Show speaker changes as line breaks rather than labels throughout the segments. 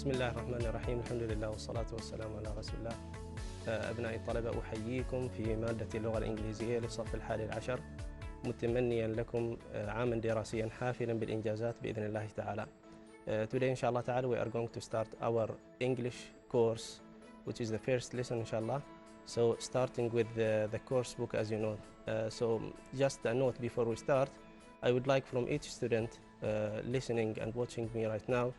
بسم الله الرحمن الرحيم. الحمد لله والصلاة والسلام على رسول الله. أبنائي الطلبة، أحييكم في مادة اللغة الإنجليزية للصف 11 متمنيا لكم عاما دراسيا حافلا بالإنجازات بإذن الله تعالى. Today inshallah ta'ala we are going to start our English course, which is the first lesson inshallah. So starting with the course book, as you know. So just a note before we start, I would like from each student listening and watching me right now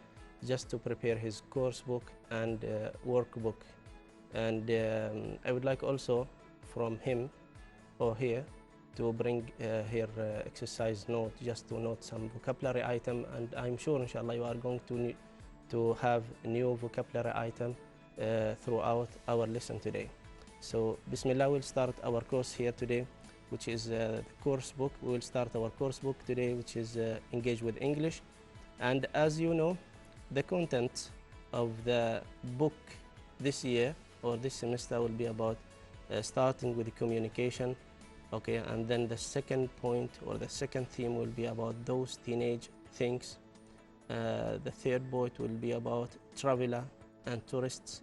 just to prepare his course book and workbook. And I would like also from him or here to bring her exercise note, just to note some vocabulary item, and I'm sure inshallah you are going to have new vocabulary item throughout our lesson today. So bismillah, we'll start our course here today, which is the course book. We will start our course book today, which is Engage with English. And as you know, the content of the book this year or this semester will be about starting with the communication, okay, and then the second point or the second theme will be about those teenage things. The third point will be about traveler and tourists.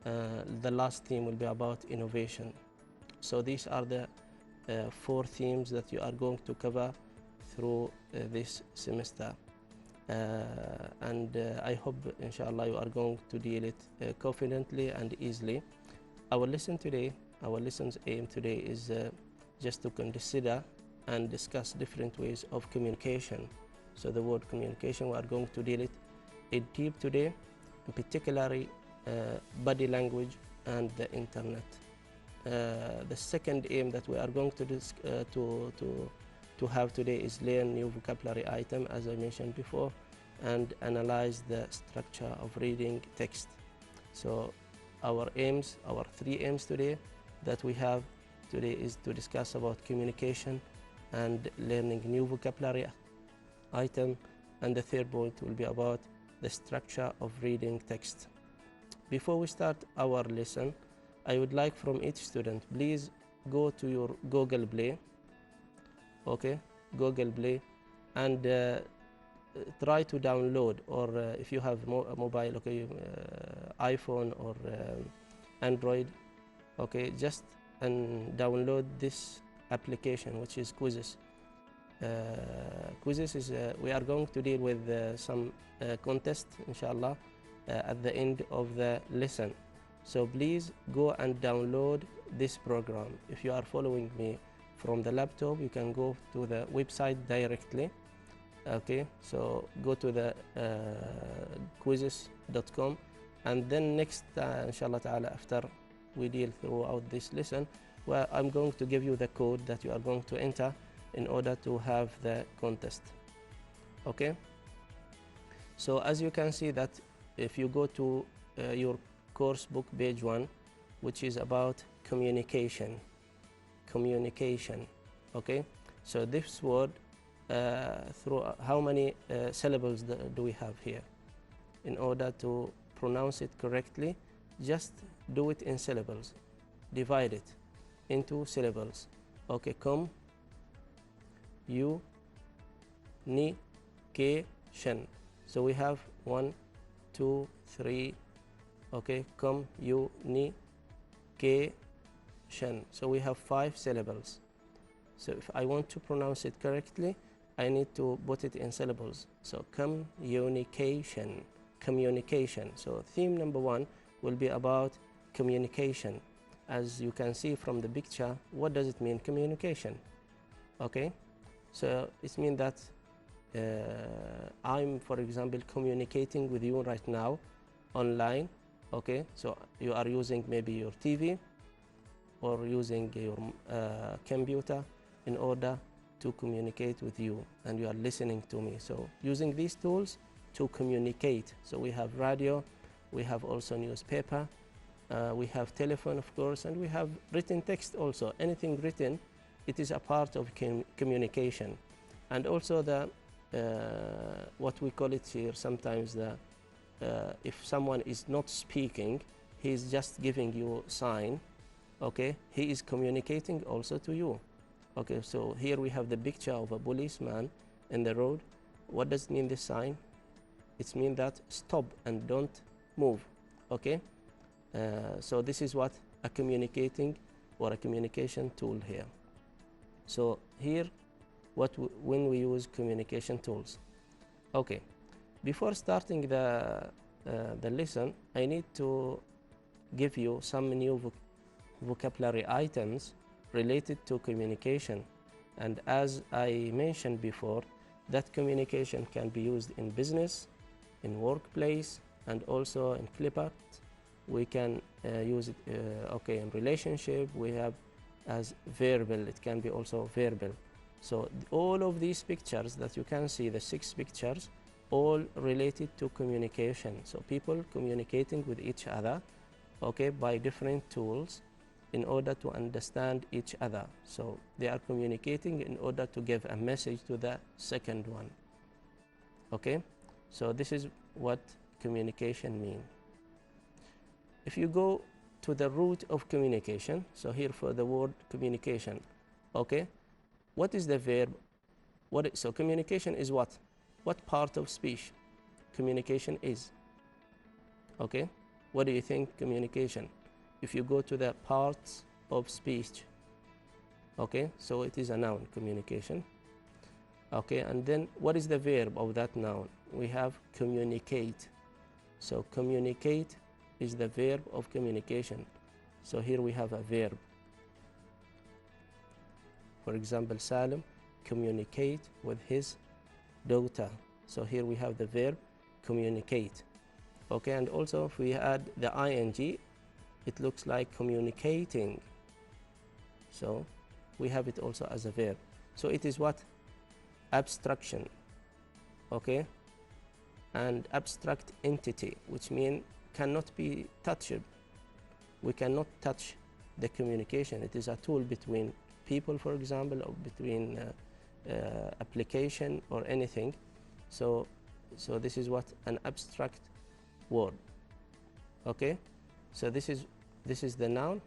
The last theme will be about innovation. So these are the four themes that you are going to cover through this semester. And I hope inshallah you are going to deal it confidently and easily. Our lesson today, our lesson's aim today is just to consider and discuss different ways of communication. So the word communication, we are going to deal it in deep today, in particularly body language and the internet. The second aim that we are going to have today is learn new vocabulary item, as I mentioned before, and analyze the structure of reading text. So our aims, our three aims today that we have today is to discuss about communication and learning new vocabulary item, and the third point will be about the structure of reading text. Before we start our lesson, I would like from each student, please go to your Google Play, okay, Google Play, and try to download, or if you have a mobile, okay, iPhone or Android, okay, just and download this application, which is Quizzes. Quizzes is we are going to deal with some contest inshallah at the end of the lesson. So please go and download this program. If you are following me from the laptop, you can go to the website directly. Okay, so go to the quizzes.com, and then next inshallah ta'ala, after we deal throughout this lesson, well, I'm going to give you the code that you are going to enter in order to have the contest. Okay, so as you can see that if you go to your course book page 1, which is about communication, okay, so this word through how many syllables do we have here? In order to pronounce it correctly, just do it in syllables, divide it into syllables. Okay, communication. So we have 1, 2, 3. Okay, communication. So we have 5 syllables. So if I want to pronounce it correctly, I need to put it in syllables. So communication. So theme number 1 will be about communication. As you can see from the picture, what does it mean, communication? Okay, so it means that I'm, for example, communicating with you right now online. Okay, so you are using maybe your TV or using your computer in order to communicate with you, and you are listening to me. So using these tools to communicate. So we have radio, we have also newspaper, we have telephone, of course, and we have written text also. Anything written, it is a part of communication. And also the what we call it here sometimes, the if someone is not speaking, he is just giving you sign, okay, he is communicating also to you. Okay, so here we have the picture of a policeman in the road. What does it mean, this sign? It means that stop and don't move. Okay, so this is what a communicating or a communication tool here. So here, when we use communication tools. Okay, before starting the lesson, I need to give you some new vocabulary items related to communication. And as I mentioned before, that communication can be used in business, in workplace, and also in clip art. We can use it okay, in relationship. We have as verbal, it can be also verbal. So all of these pictures that you can see, the 6 pictures, all related to communication. So people communicating with each other, okay, by different tools in order to understand each other. So they are communicating in order to give a message to the second one. Okay, so this is what communication means. If you go to the root of communication, so here for the word communication, okay, what is the verb? So communication is what? What part of speech communication is? Okay, what do you think communication? If you go to the parts of speech, okay, so it is a noun, communication. Okay, and then what is the verb of that noun? We have communicate. So communicate is the verb of communication. So here we have a verb. For example, Salim communicate with his daughter. So here we have the verb communicate. Okay, and also if we add the ing, it looks like communicating. So we have it also as a verb. So it is what? Abstraction. Okay, and abstract entity, which means cannot be touched. We cannot touch the communication. It is a tool between people, for example, or between application or anything. So this is what? An abstract word. Okay, so this is the noun,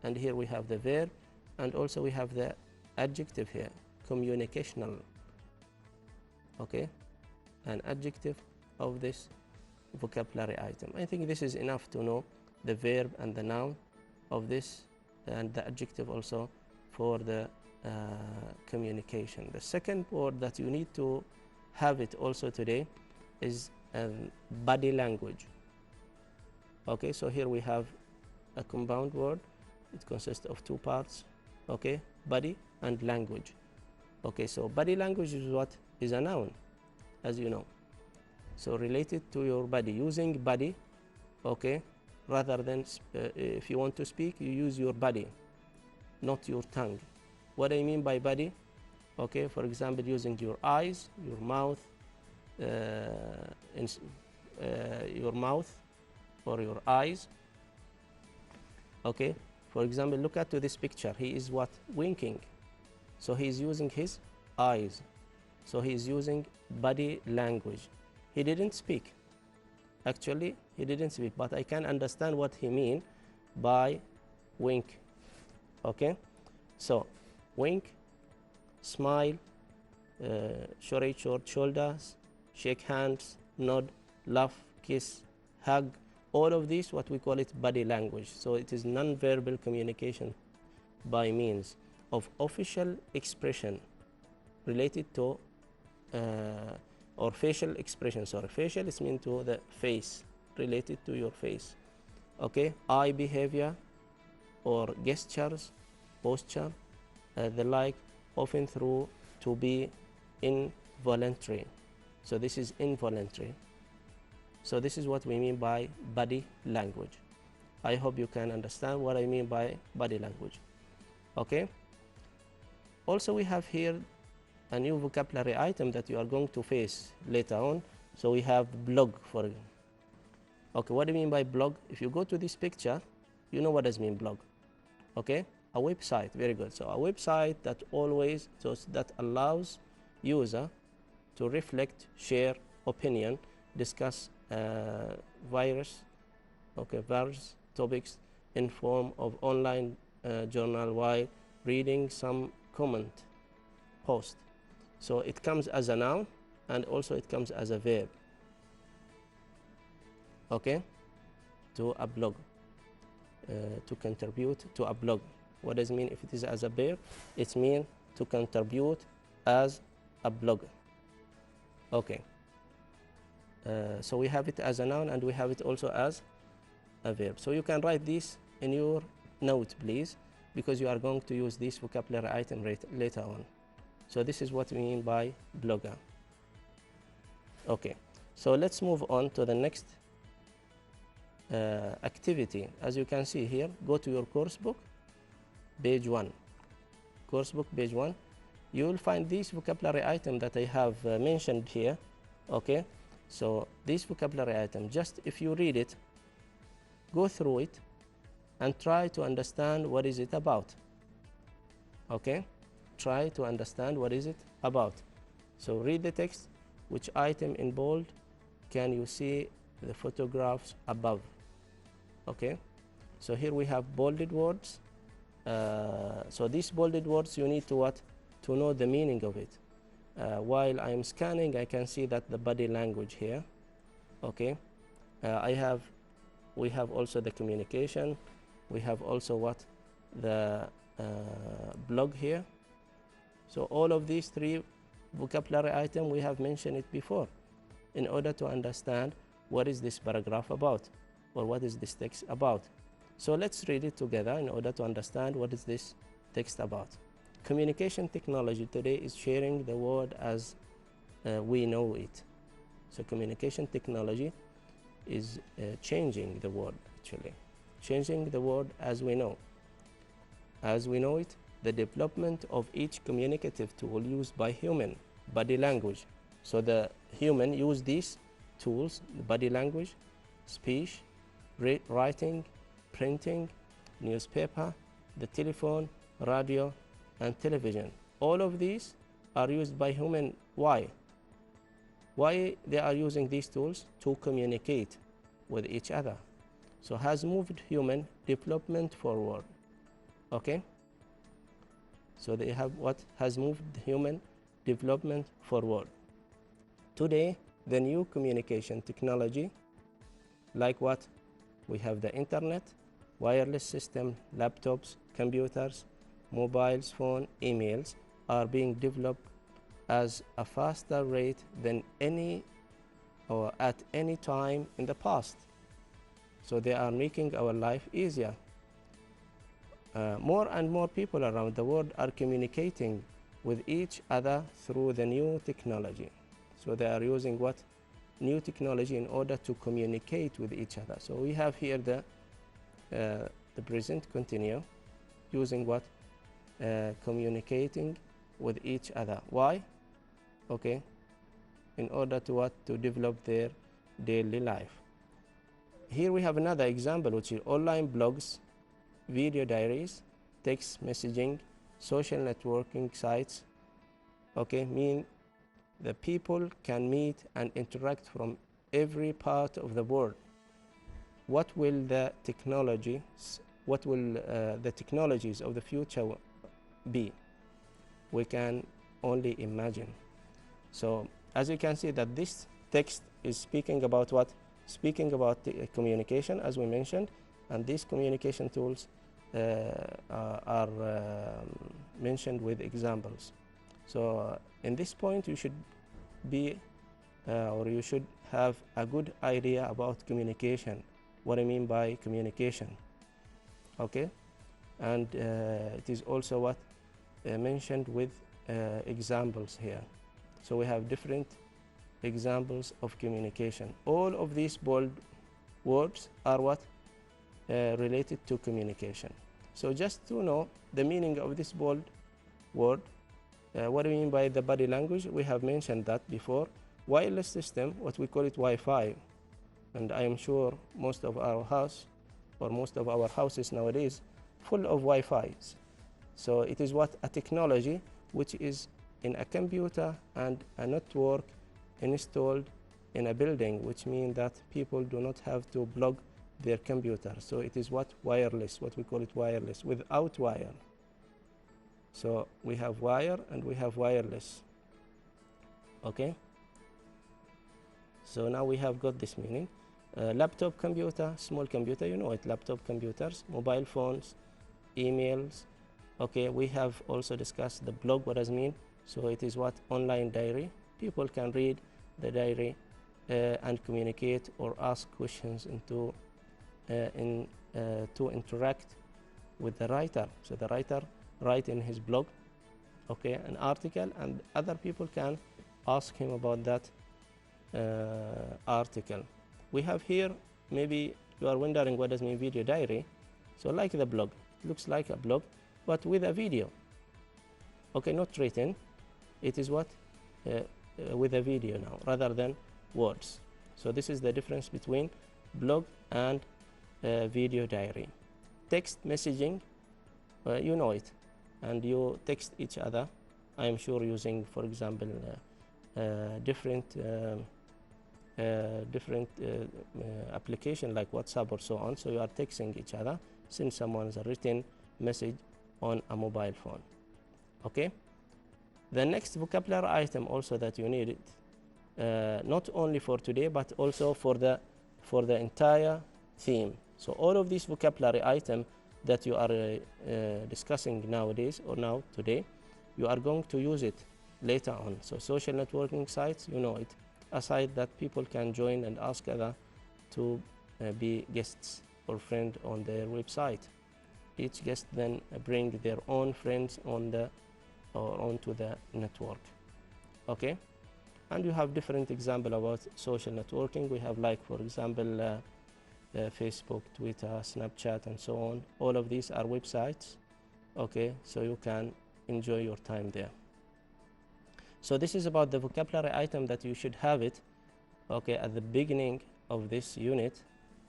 and here we have the verb, and also we have the adjective here, communicational. Okay, an adjective of this vocabulary item. I think this is enough to know the verb and the noun of this, and the adjective also for the communication. The second word that you need to have it also today is body language. Okay, so here we have a compound word. It consists of 2 parts, okay, body and language. Okay, so body language is what? Is a noun, as you know. So related to your body, using body, okay, rather than if you want to speak, you use your body, not your tongue. What I mean by body, okay, for example, using your eyes, your mouth, your mouth or your eyes. Okay, for example, look at this picture. He is what? Winking. So he is using his eyes. So he is using body language. He didn't speak. Actually, he didn't speak, but I can understand what he means by wink. Okay, so wink, smile, straight shoulders, shake hands, nod, laugh, kiss, hug. All of these, what we call it, body language. So it is non-verbal communication by means of official expression related to or facial expression. Sorry, facial is meant to the face, related to your face. Okay, eye behavior or gestures, posture, the like, often through to be involuntary. So this is involuntary. So this is what we mean by body language. I hope you can understand what I mean by body language. Okay, also we have here a new vocabulary item that you are going to face later on. So we have blog for example. Okay, what do you mean by blog? If you go to this picture, you know what does mean blog. Okay, a website. Very good. So a website that always, so that allows user to reflect, share opinion, discuss various topics in form of online journal while reading some comment post. So it comes as a noun and also it comes as a verb. Okay, to a blog, to contribute to a blog. What does it mean if it is as a verb? It means to contribute as a blog. Okay. So we have it as a noun and we have it also as a verb. So you can write this in your note, please, because you are going to use this vocabulary item later on. So this is what we mean by blogger. Okay, so let's move on to the next activity. As you can see here, go to your course book, page 1. Course book, page 1. You will find this vocabulary item that I have mentioned here. Okay, so this vocabulary item, just if you read it, go through it and try to understand what is it about. Okay, try to understand what is it about. So read the text. Which item in bold can you see the photographs above? Okay, so here we have bolded words. So these bolded words, you need to what? To know the meaning of it. While I am scanning, I can see that the body language here. Okay, we have also the communication. We have also what? The blog here. So all of these three vocabulary item, we have mentioned it before in order to understand what is this paragraph about or what is this text about. So let's read it together in order to understand what is this text about. Communication technology today is sharing the world as we know it. So communication technology is changing the world, actually. Changing the world as we know. As we know it, the development of each communicative tool used by human, body language. So the human use these tools, the body language, speech, writing, printing, newspaper, the telephone, radio, and television. All of these are used by human. Why? Why they are using these tools? To communicate with each other. So has moved human development forward. Okay? So they have what has moved human development forward. Today, the new communication technology, like what? We have the internet, wireless system, laptops, computers, mobiles, phone, emails are being developed as a faster rate than any or at any time in the past. So they are making our life easier. More and more people around the world are communicating with each other through the new technology. So they are using what? New technology in order to communicate with each other. So we have here the present continuous using what? Communicating with each other. Why? Okay, in order to what? To develop their daily life. Here we have another example, which is online blogs, video diaries, text messaging, social networking sites. Okay, mean the people can meet and interact from every part of the world. What will the technologies of the future be? We can only imagine. So as you can see that this text is speaking about what? Speaking about the communication, as we mentioned, and these communication tools are mentioned with examples. So in this point, you should be or you should have a good idea about communication, what I mean by communication. Okay, and it is also what mentioned with examples here. So we have different examples of communication. All of these bold words are what? Related to communication. So just to know the meaning of this bold word, what do we mean by the body language? We have mentioned that before. Wireless system, what we call it Wi-Fi, and I am sure most of our house or most of our houses nowadays full of Wi-Fis. So it is what? A technology which is in a computer and a network installed in a building, which means that people do not have to plug their computer. So it is what? Wireless, what we call it wireless, without wire. So we have wire and we have wireless. Okay, so now we have got this meaning. laptop computer, small computer, you know it, laptop computers, mobile phones, emails. Okay, we have also discussed the blog, what does it mean? So it is what? Online diary. People can read the diary and communicate or ask questions to interact with the writer. So the writer write in his blog, okay, an article, and other people can ask him about that article. We have here, maybe you are wondering what does mean video diary. So like the blog, it looks like a blog, but with a video. Okay, not written. It is what? With a video now, rather than words. So this is the difference between blog and video diary. Text messaging, you know it, and you text each other, I am sure, using, for example, different application like WhatsApp or so on. So you are texting each other, send someone a written message on a mobile phone. Okay. The next vocabulary item also that you need, not only for today but also for the entire theme. So all of these vocabulary items that you are discussing nowadays or now today, you are going to use it later on. So social networking sites, you know it, a site that people can join and ask other to be guests or friends on their website. Each guest then bring their own friends on the or onto the network. Okay, and you have different example about social networking. We have, like, for example, Facebook, Twitter, Snapchat, and so on. All of these are websites. Okay, so you can enjoy your time there. So this is about the vocabulary item that you should have it, okay, at the beginning of this unit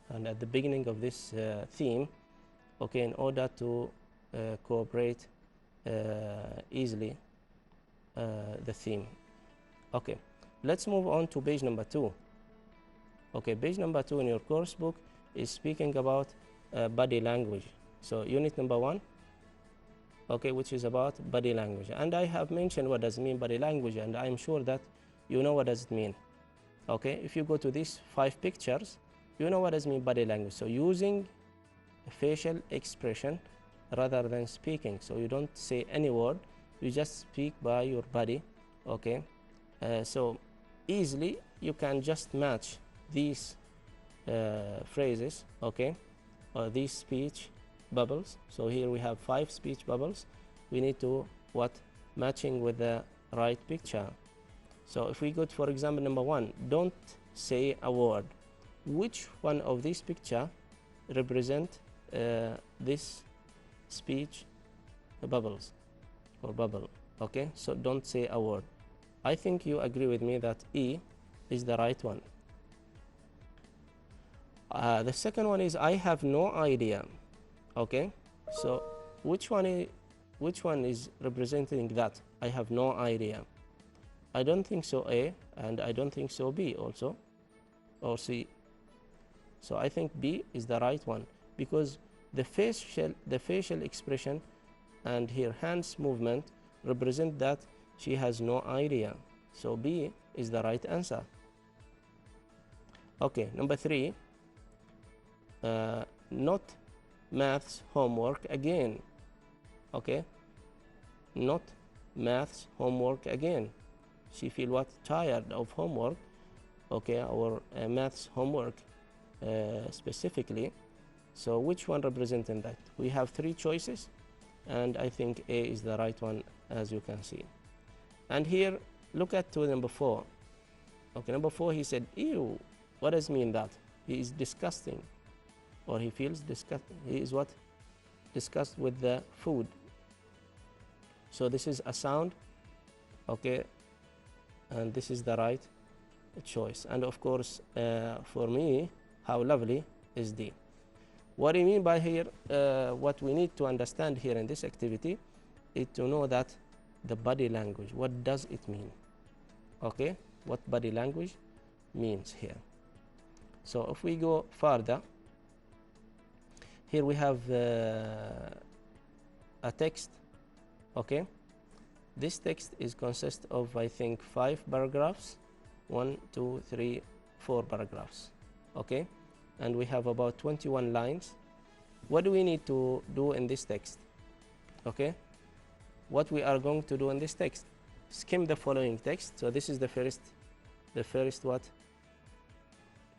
and at the beginning of this theme, okay, in order to cooperate easily the theme. Okay, let's move on to page number 2. Okay, page number 2 in your course book is speaking about body language. So unit number 1, okay, which is about body language. And I have mentioned what does it mean body language, and I'm sure that you know what does it mean. Okay, if you go to these 5 pictures, you know what does it mean body language. So using facial expression rather than speaking. So you don't say any word, you just speak by your body. Okay, so easily you can just match these phrases, okay, or these speech bubbles. So here we have 5 speech bubbles. We need to matching with the right picture. So if we go to, for example, number 1, don't say a word. Which one of these picture represent this speech bubbles or bubble? Okay, so don't say a word. I think you agree with me that E is the right one. The second one is I have no idea. Okay, so which one is representing that? I have no idea. I don't think so A, and I don't think so B also, or C. So I think B is the right one, because the facial expression and her hands movement represent that she has no idea. So B is the right answer. Okay, number 3, not maths homework again. Okay, not maths homework again. She feel tired of homework. Okay, our maths homework specifically. So which one representing that? We have 3 choices, and I think A is the right one, as you can see. And here, look at to number 4. Okay, number 4, he said, ew. What does mean that? He is disgusting, or he feels disgusting. He is disgust with the food. So this is a sound, okay, and this is the right choice. And of course, for me, how lovely is D. What I mean by here, what we need to understand here in this activity is to know that the body language, what does it mean? Okay, what body language means here. So if we go further, here we have a text. Okay, this text is consist of, I think, 5 paragraphs, 1, 2, 3, 4 paragraphs. Okay, and we have about 21 lines. What do we need to do in this text? Okay, what we are going to do in this text, skim the following text. So this is the first what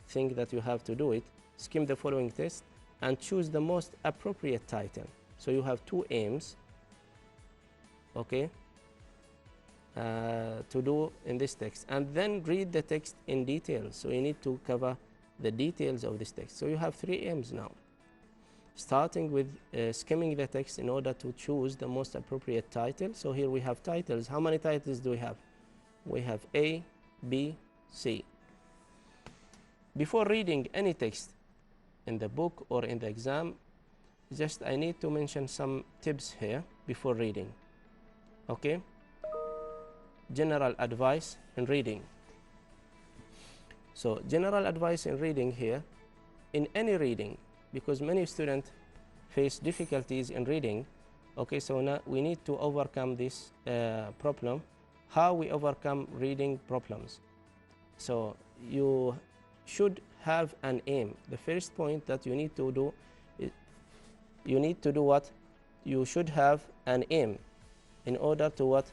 thing that you have to do it. Skim the following text and choose the most appropriate title. So you have two aims, okay, to do in this text, and then read the text in detail. So you need to cover the details of this text. So you have three aims now, starting with skimming the text in order to choose the most appropriate title. So here we have titles. How many titles do we have? We have A, B, C. Before reading any text in the book or in the exam, I need to mention some tips here before reading. Okay? General advice in reading. So general advice in reading here, in any reading, because many students face difficulties in reading. Okay, so now we need to overcome this problem. How we overcome reading problems? So you should have an aim. The first point that you need to do is you need to do what? You should have an aim in order to what?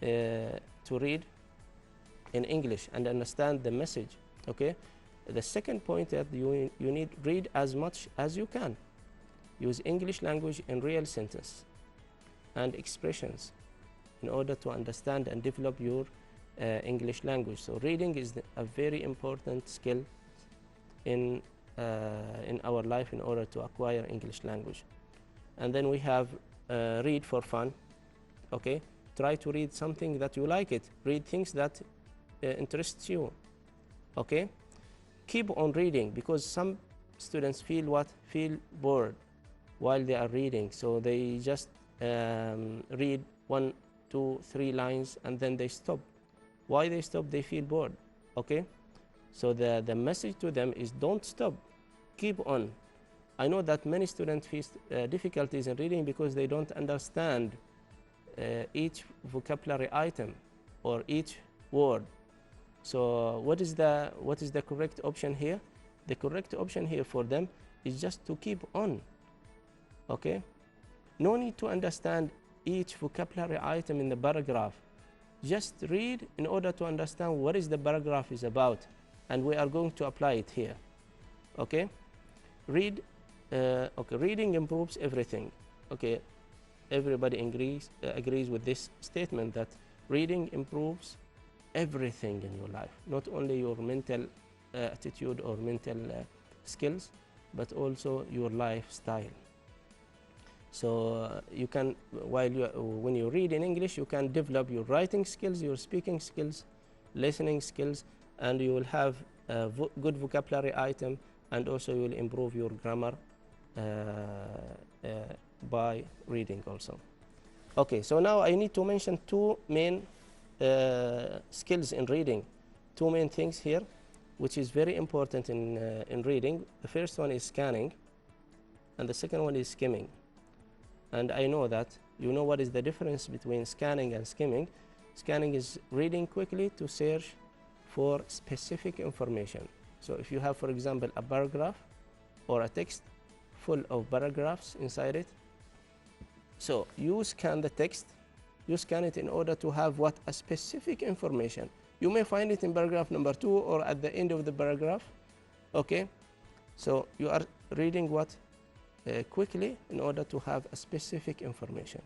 To read in English and understand the message. Okay. The second point that you need read as much as you can. Use English language in real sentence and expressions in order to understand and develop your English language. So reading is a very important skill in our life in order to acquire English language. And then we have read for fun. Okay, try to read something that you like it. Read things that interests you. Okay, keep on reading, because some students feel bored while they are reading. So they just read 1, 2, 3 lines and then they stop. Why they stop? They feel bored. Okay, so the message to them is don't stop, keep on. I know that many students face difficulties in reading because they don't understand each vocabulary item or each word. So what is the correct option here? The correct option here for them is just to keep on. Okay, no need to understand each vocabulary item in the paragraph. Just read in order to understand what is the paragraph is about, and we are going to apply it here. Okay, read. Okay, reading improves everything. Okay, everybody agrees with this statement that reading improves everything in your life, not only your mental attitude or mental skills, but also your lifestyle. So you can, when you read in English, you can develop your writing skills, your speaking skills, listening skills, and you will have a good vocabulary item, and also you will improve your grammar by reading also. Okay, so now I need to mention two main skills in reading, two main things here, which is very important in reading. The first one is scanning, and the second one is skimming. And I know that you know what is the difference between scanning and skimming. Scanning is reading quickly to search for specific information. So if you have, for example, a paragraph or a text full of paragraphs inside it, so you scan the text, you scan it in order to have what? A specific information. You may find it in paragraph number 2 or at the end of the paragraph. Okay, so you are reading what? Quickly in order to have a specific information.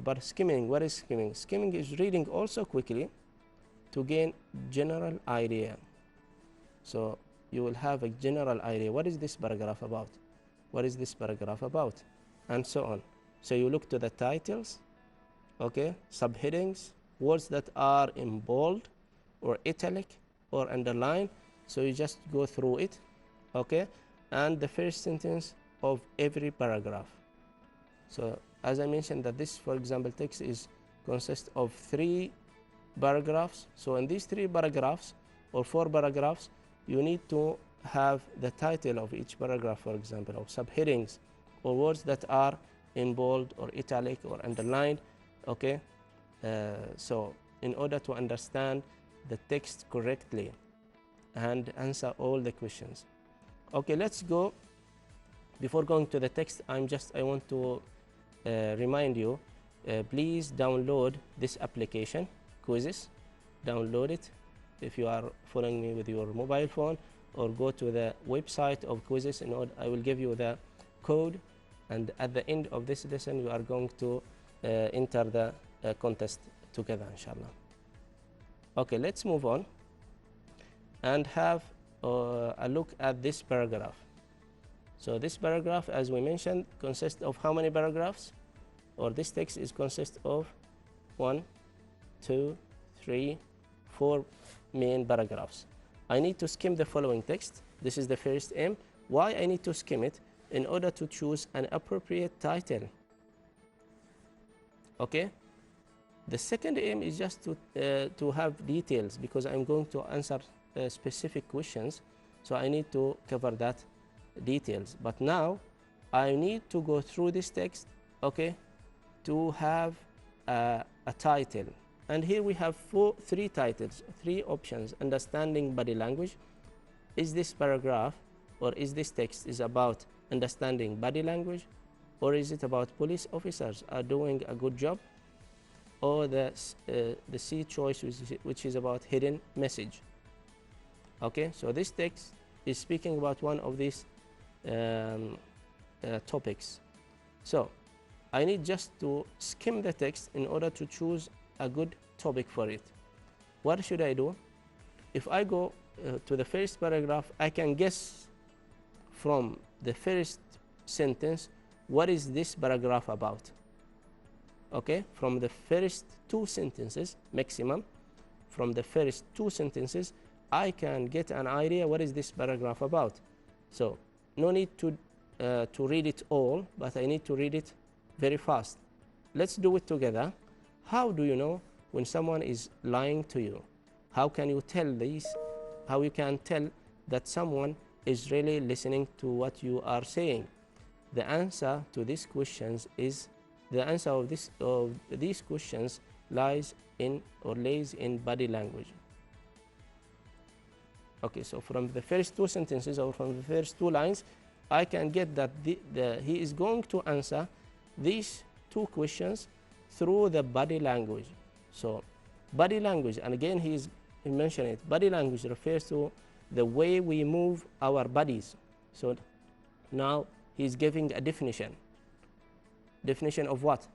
But skimming, what is skimming? Skimming is reading also quickly to gain general idea. So you will have a general idea. What is this paragraph about? What is this paragraph about? And so on. So you look to the titles, okay, subheadings, words that are in bold or italic or underlined. So you just go through it, okay, and the first sentence of every paragraph. So as I mentioned that this, for example, text consists of 3 paragraphs. So in these 3 paragraphs or 4 paragraphs, you need to have the title of each paragraph, for example, or subheadings or words that are in bold or italic or underlined. Okay, so in order to understand the text correctly and answer all the questions. Okay, let's go. Before going to the text, I want to remind you, please download this application, Quizzes. Download it if you are following me with your mobile phone, or go to the website of Quizzes. I will give you the code, and at the end of this lesson, you are going to enter the contest together, inshallah. Okay, let's move on and have a look at this paragraph. So this paragraph, as we mentioned, consists of how many paragraphs? Or this text consists of 1, 2, 3, 4 main paragraphs. I need to skim the following text. This is the first aim. Why I need to skim it? In order to choose an appropriate title. Okay? The second aim is just to have details, because I'm going to answer specific questions. So I need to cover that details. But now I need to go through this text, okay, to have a title. And here we have three titles, three options. Understanding body language. Is this paragraph or is this text is about understanding body language, or is it about police officers are doing a good job, or the C choice, which is about hidden message? Okay, so this text is speaking about one of these topics. So I need just to skim the text in order to choose a good topic for it. What should I do? If I go to the first paragraph, I can guess from the first sentence what is this paragraph about. Okay, from the first two sentences maximum, from the first two sentences I can get an idea what is this paragraph about. So no need to read it all, but I need to read it very fast. Let's do it together. How do you know when someone is lying to you? How can you tell this? How you can tell that someone is really listening to what you are saying? The answer to these questions is, the answer of these questions lays in body language. Okay, so from the first two sentences or from the first two lines, I can get that he is going to answer these two questions through the body language. So body language, and again he mentioned it, body language refers to the way we move our bodies. So now he's giving a definition. Definition of what?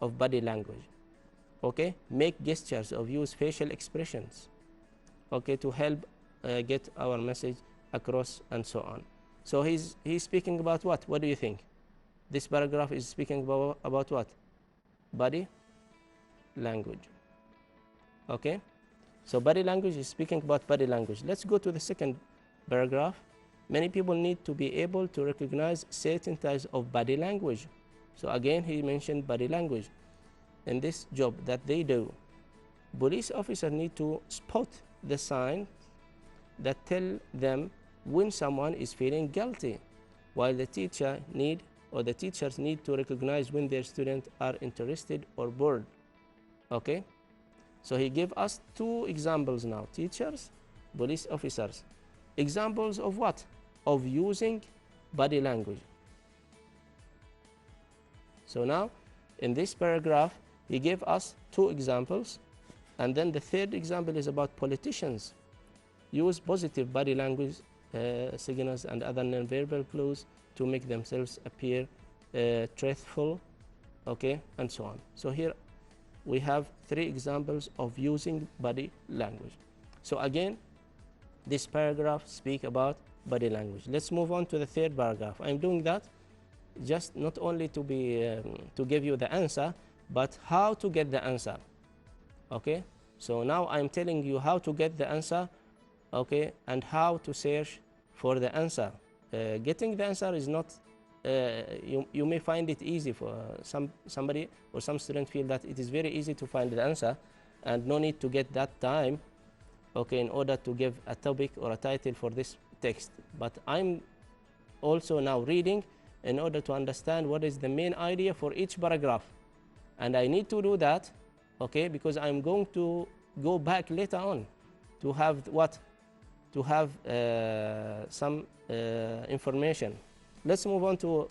Of body language. Okay, make gestures or use facial expressions, okay, to help get our message across, and so on. So he's speaking about what? What do you think? This paragraph is speaking about what? Body language. Okay, so body language is speaking about body language. Let's go to the second paragraph. Many people need to be able to recognize certain types of body language. So again he mentioned body language. In this job that they do, police officers need to spot the signs that tell them when someone is feeling guilty, while the teachers need to recognize when their students are interested or bored. Okay, so he gave us two examples now: teachers, police officers. Examples of what? Of using body language. So now in this paragraph he gave us two examples, and then the third example is about politicians use positive body language signals and other nonverbal clues to make themselves appear truthful, okay, and so on. So here we have three examples of using body language. So again, this paragraph speaks about body language. Let's move on to the third paragraph. I'm doing that just not only to give you the answer, but how to get the answer. Okay, so now I'm telling you how to get the answer, okay, and how to search for the answer. Getting the answer is not, you may find it easy for somebody or some student feel that it is very easy to find the answer and no need to get that time, okay, in order to give a topic or a title for this text. But I'm also now reading in order to understand what is the main idea for each paragraph, and I need to do that, okay, because I'm going to go back later on to have what? to have some information. Let's move on to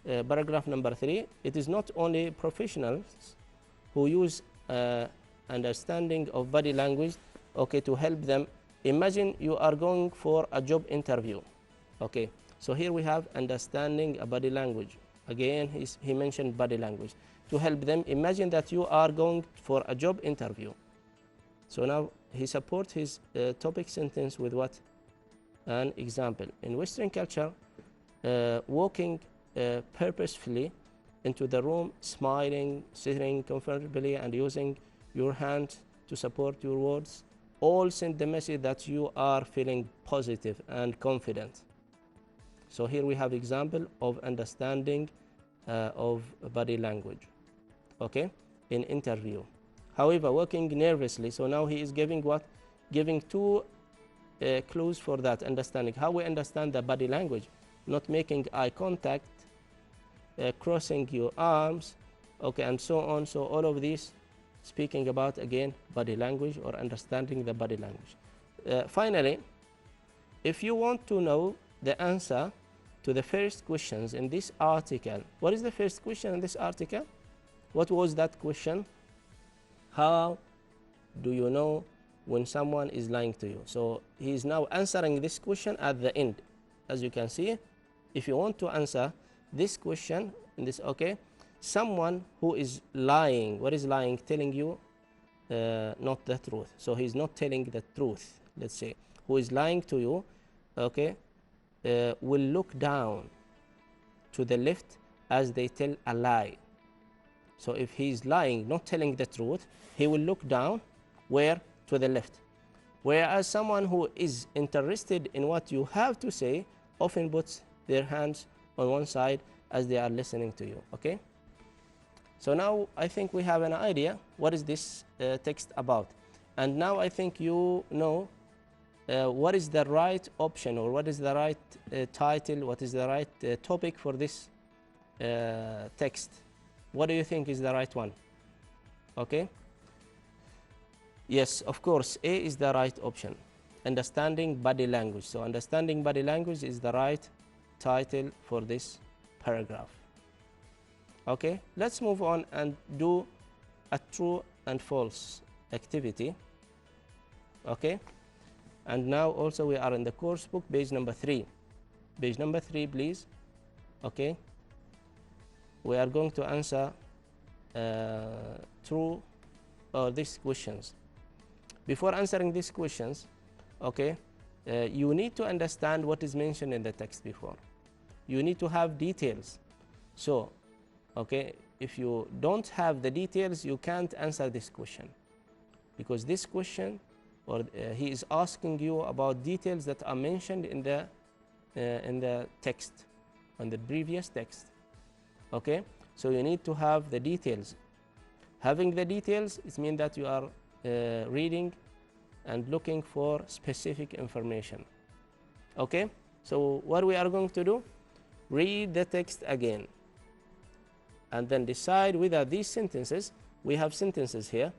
paragraph number 3. It is not only professionals who use understanding of body language, okay, to help them. Imagine you are going for a job interview, okay. So here we have understanding a body language. Again, he mentioned body language to help them. Imagine that you are going for a job interview. So now he supports his topic sentence with what? An example. In Western culture, walking purposefully into the room, smiling, sitting comfortably, and using your hand to support your words, all send the message that you are feeling positive and confident. So here we have example of understanding of body language, okay, in interview. However, walking nervously, so now he is giving what? Giving two clues for that understanding. How we understand the body language: not making eye contact, crossing your arms, okay, and so on. So all of these speaking about, again, body language or understanding the body language. Finally, if you want to know the answer to the first questions in this article, what is the first question in this article? What was that question? How do you know when someone is lying to you? So he is now answering this question at the end. As you can see, if you want to answer this question in this, okay, someone who is lying, what is lying? Telling you not the truth. So he's not telling the truth, let's say. Who is lying to you, okay, will look down to the left as they tell a lie. So if he's lying, not telling the truth, he will look down where? To the left. Whereas someone who is interested in what you have to say often puts their hands on one side as they are listening to you, okay? So now I think we have an idea what is this text about. And now I think you know what is the right option, or what is the right title, what is the right topic for this text. What do you think is the right one? Okay? Yes, of course, A is the right option. Understanding body language. So understanding body language is the right title for this paragraph. Okay, let's move on and do a true and false activity. Okay, and now also we are in the course book, page number 3. Page number 3, please. Okay, we are going to answer true or these questions. Before answering these questions, okay, you need to understand what is mentioned in the text before. You need to have details. So, okay, if you don't have the details, you can't answer this question, because this question, or he is asking you about details that are mentioned in the text, on the previous text. Okay, so you need to have the details. Having the details, it means that you are reading and looking for specific information. Okay, so what we are going to do, read the text again and then decide whether these sentences, we have sentences here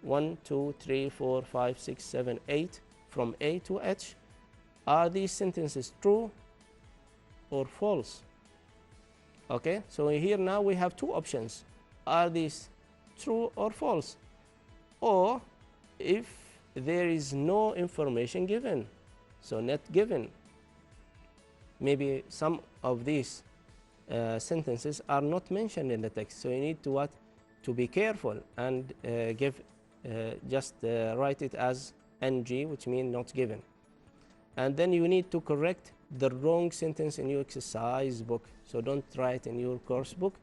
1, 2, 3, 4, 5, 6, 7, 8 from A to H. Are these sentences true or false? Okay, so here now we have two options. Are these true or false? Or if there is no information given, so not given, maybe some of these sentences are not mentioned in the text, so you need to what? To be careful and just write it as NG, which means not given. And then you need to correct the wrong sentence in your exercise book. So don't write in your course book.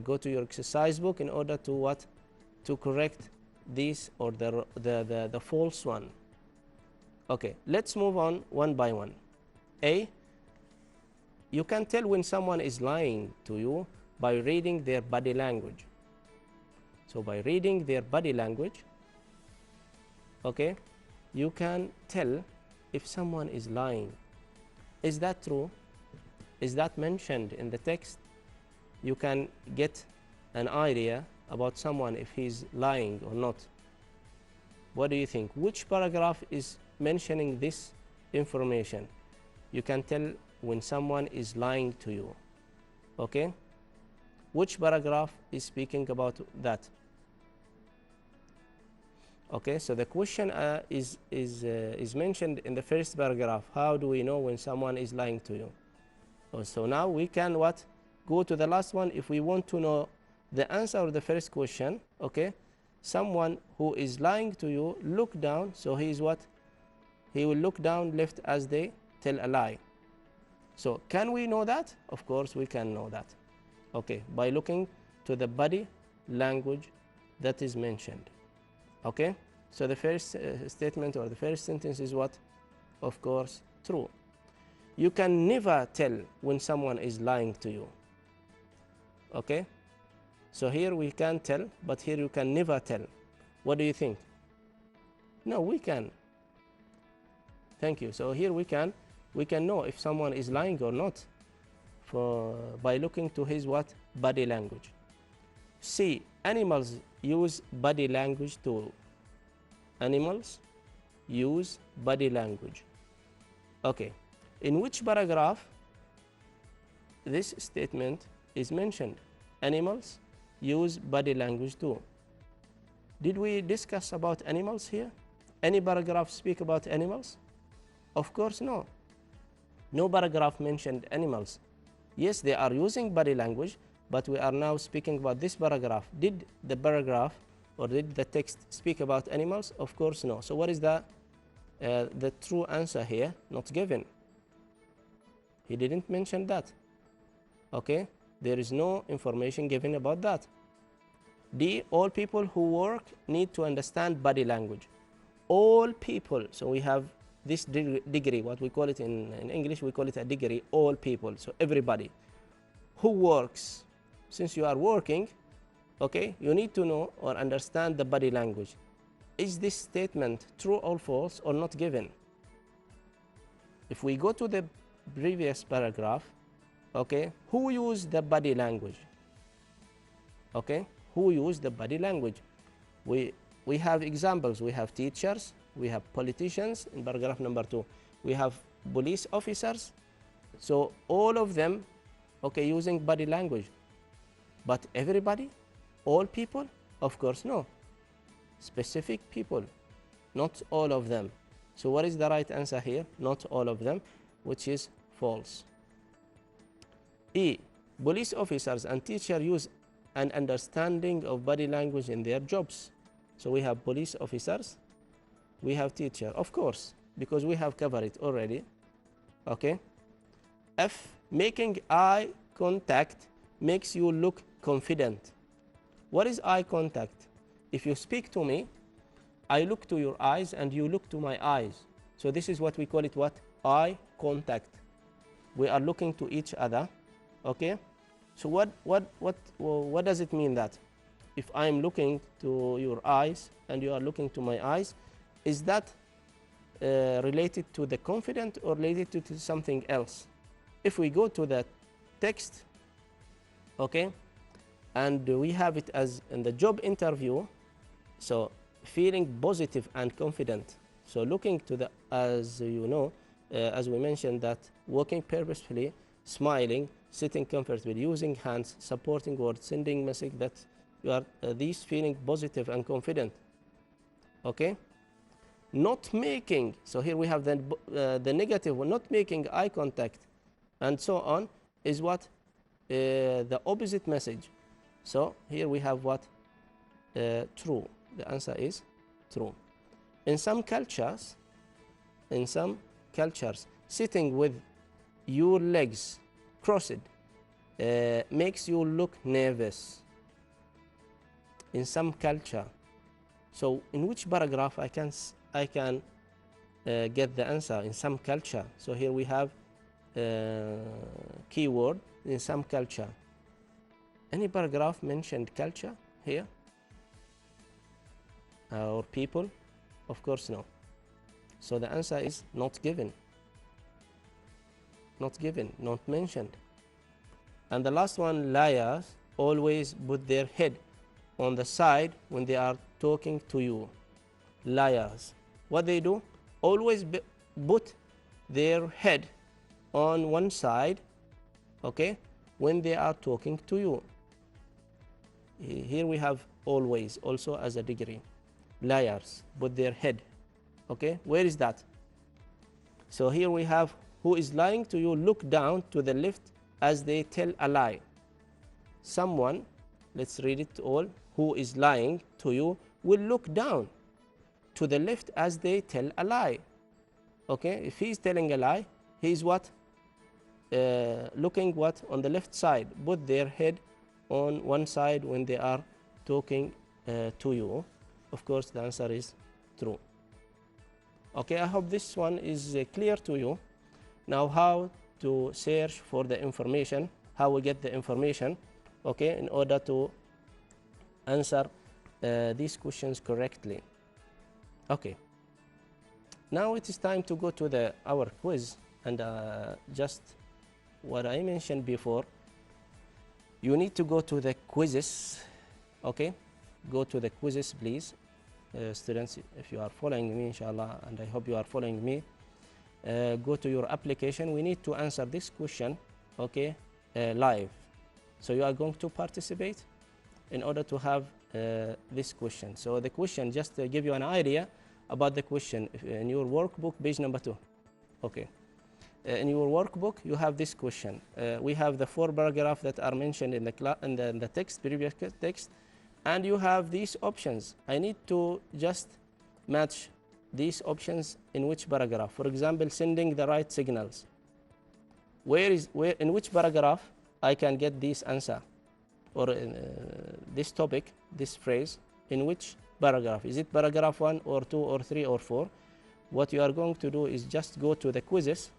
Go to your exercise book in order to what? To correct this or the false one. Okay, let's move on one by one. A, you can tell when someone is lying to you by reading their body language. So by reading their body language, okay, you can tell if someone is lying. Is that true? Is that mentioned in the text? You can get an idea about someone if he's lying or not. What do you think? Which paragraph is mentioning this information. You can tell when someone is lying to you. Okay? Which paragraph is speaking about that? Okay, so the question is mentioned in the first paragraph. How do we know when someone is lying to you? So now we can what? Go to the last one if we want to know the answer of the first question. Okay, someone who is lying to you, look down. So he is what? He will look down left as they tell a lie. So can we know that? Of course we can know that. Okay, by looking to the body language that is mentioned. Okay, so the first statement or the first sentence is what? Of course, true. You can never tell when someone is lying to you. Okay, so here we can tell, but here you can never tell. What do you think? No, we can. Thank you. So here we can know if someone is lying or not by looking to his what? Body language. C, animals use body language too. Animals use body language. Okay, in which paragraph this statement is mentioned? Animals use body language too. Did we discuss about animals here? Any paragraph speak about animals? Of course no. No paragraph mentioned animals. Yes, they are using body language, but we are now speaking about this paragraph. Did the paragraph or did the text speak about animals? Of course no. So what is the true answer here? Not given. He didn't mention that. Okay, there is no information given about that. D, all people who work need to understand body language. All people, so we have this degree, what we call it in English, we call it a degree, all people, so everybody who works. Since you are working, okay, you need to know or understand the body language. Is this statement true or false or not given? If we go to the previous paragraph, okay, who used the body language? Okay, who used the body language? We have examples. We have teachers, we have politicians in paragraph number 2. We have police officers. So all of them, okay, using body language. But everybody? All people? Of course no. Specific people, not all of them. So what is the right answer here? Not all of them, which is false. E, police officers and teachers use an understanding of body language in their jobs. So we have police officers, we have teacher, of course, because we have covered it already. Okay. F, making eye contact makes you look confident. What is eye contact? If you speak to me, I look to your eyes and you look to my eyes. So this is what we call it what? Eye contact. We are looking to each other. Okay. So what does it mean that? If I am looking to your eyes and you are looking to my eyes, is that related to the confident or related to something else? If we go to the text, okay, and we have it as in the job interview, so feeling positive and confident. So looking to the, as you know, as we mentioned, that walking purposefully, smiling, sitting comfortably, using hands, supporting words, sending message that you are these feeling positive and confident. Okay. Not making, so here we have the negative one, not making eye contact and so on is what? The opposite message. So here we have what? True. The answer is true. In some cultures, sitting with your legs crossed makes you look nervous. In some culture. So in which paragraph I can get the answer? In some culture. So here we have keyword in some culture. Any paragraph mentioned culture here? Or people? Of course no. So the answer is not given. Not given, not mentioned. And the last one, liars always put their head on the side when they are talking to you. Liars. What they do? always put their head on one side, okay, when they are talking to you. Here we have always also as a degree. Liars put their head, okay, where is that? So here we have who is lying to you look down to the left as they tell a lie. Someone, let's read it all, who is lying to you will look down to the left as they tell a lie. Okay, if he's telling a lie, he's what? Looking what? On the left side. Put their head on one side when they are talking to you. Of course, the answer is true. Okay, I hope this one is clear to you. Now, how to search for the information, how we get the information, okay, in order to answer these questions correctly. Okay, now it is time to go to our quiz, and just what I mentioned before, you need to go to the quizzes. Okay, go to the quizzes, please. Students, if you are following me, inshallah, and I hope you are following me, go to your application. We need to answer this question, okay, live. So you are going to participate in order to have this question. So the question, just to give you an idea about the question, in your workbook, page number 2. Okay. In your workbook, you have this question. We have the 4 paragraphs that are mentioned in the text, previous text, and you have these options. I need to just match these options in which paragraph. For example, sending the right signals. In which paragraph I can get this answer, or this topic, this phrase, in which paragraph? Is it paragraph 1 or 2 or 3 or 4? What you are going to do is just go to the quizzes.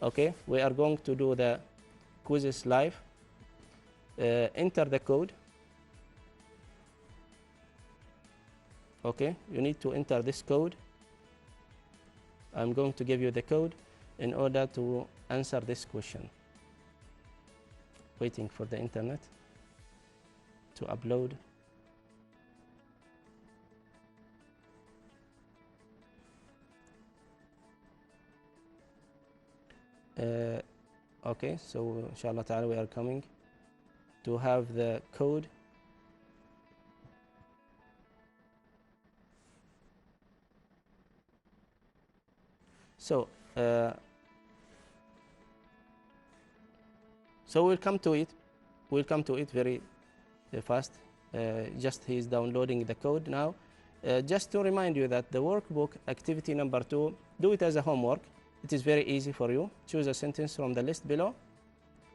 Okay, we are going to do the quizzes live. Enter the code. Okay, you need to enter this code. I'm going to give you the code in order to answer this question. Waiting for the internet to upload. Okay, so inshallah ta'ala we are coming to have the code. So we'll come to it. We'll come to it very fast. Just he is downloading the code now. Just to remind you that the workbook activity number 2, do it as a homework. It is very easy for you. Choose a sentence from the list below,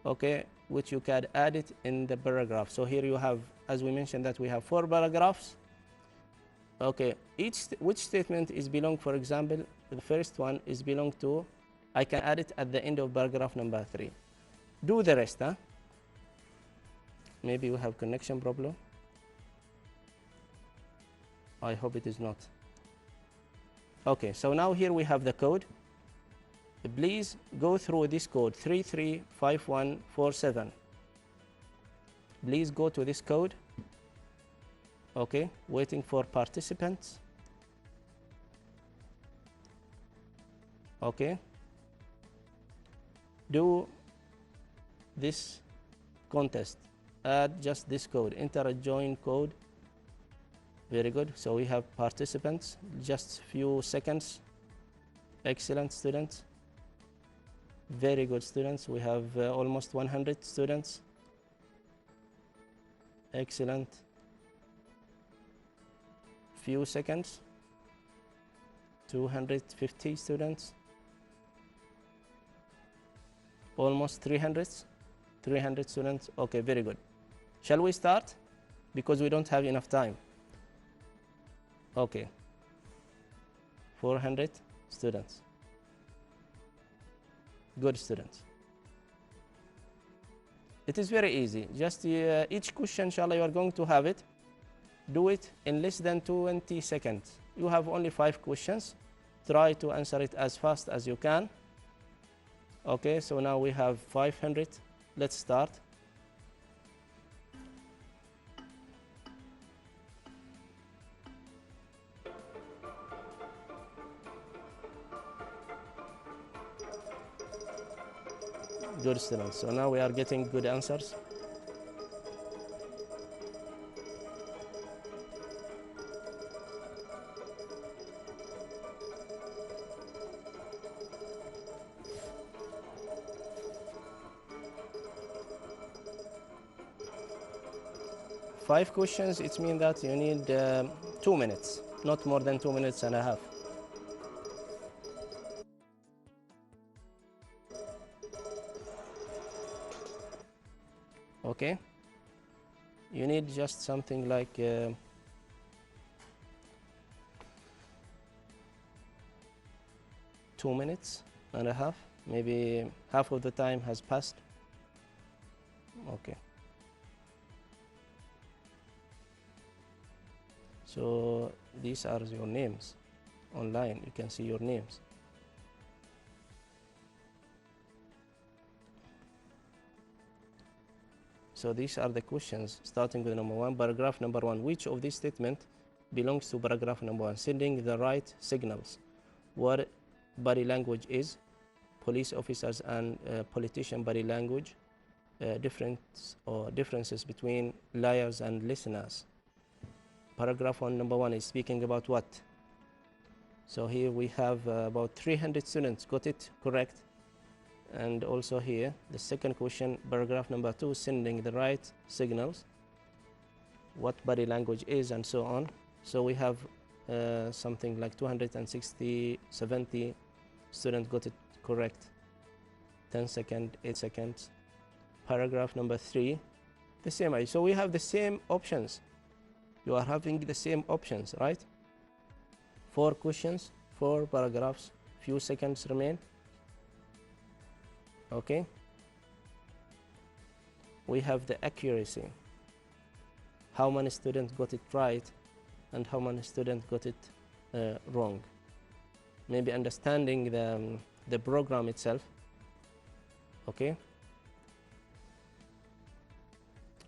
okay, which you can add it in the paragraph. So here you have, as we mentioned, that we have 4 paragraphs. Okay, which statement is belong, for example, the first one is belong to, I can add it at the end of paragraph number 3. Do the rest, huh? Maybe we have connection problem. I hope it is not. Okay, so now here we have the code. Please go through this code 335147. Please go to this code. Okay, waiting for participants. Okay, do this contest. Add just this code. Enter a join code. Very good. So we have participants. Just few seconds. Excellent students. Very good students. We have almost 100 students. Excellent. Few seconds. 250 students. Almost 300 students. Okay, very good. Shall we start? Because we don't have enough time. Okay. 400 students. Good students. It is very easy. Just each question, inshallah, you are going to have it. Do it in less than 20 seconds. You have only 5 questions. Try to answer it as fast as you can. Okay, so now we have 500. Let's start. Good students. So now we are getting good answers. Five questions, it means that you need 2 minutes, not more than 2 minutes and a half. Okay, you need just something like 2 minutes and a half, maybe half of the time has passed. Okay. So these are your names online, you can see your names. So these are the questions, starting with number 1, paragraph number 1. Which of these statements belongs to paragraph number 1? Sending the right signals. What body language is? Police officers and politician body language. Differences between liars and listeners. Paragraph number 1 is speaking about what? So here we have about 300 students got it correct. And also here, the second question, paragraph number 2, sending the right signals, what body language is, and so on. So we have something like 70 students got it correct. 10 seconds, 8 seconds. Paragraph number 3, the same. So we have the same options. You are having the same options, right? 4 questions, 4 paragraphs, few seconds remain. Okay, we have the accuracy, how many students got it right and how many students got it wrong. Maybe understanding the program itself. Okay,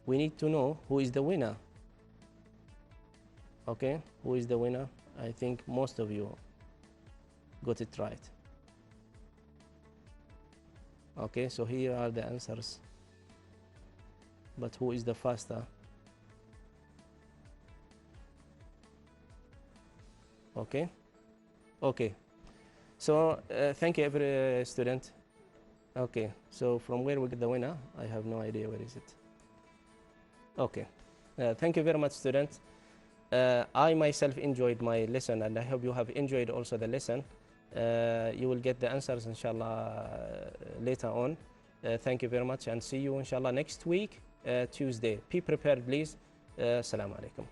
we need to know who is the winner. Okay, who is the winner? I think most of you got it right. Okay, so here are the answers. But who is the faster? Okay. Okay. So thank you every student. Okay. So from where we get the winner? I have no idea where is it. Okay. Thank you very much, students. I myself enjoyed my lesson, and I hope you have enjoyed also the lesson. You will get the answers inshallah later on. Thank you very much, and see you inshallah next week, Tuesday. Be prepared, please. Assalamu alaikum.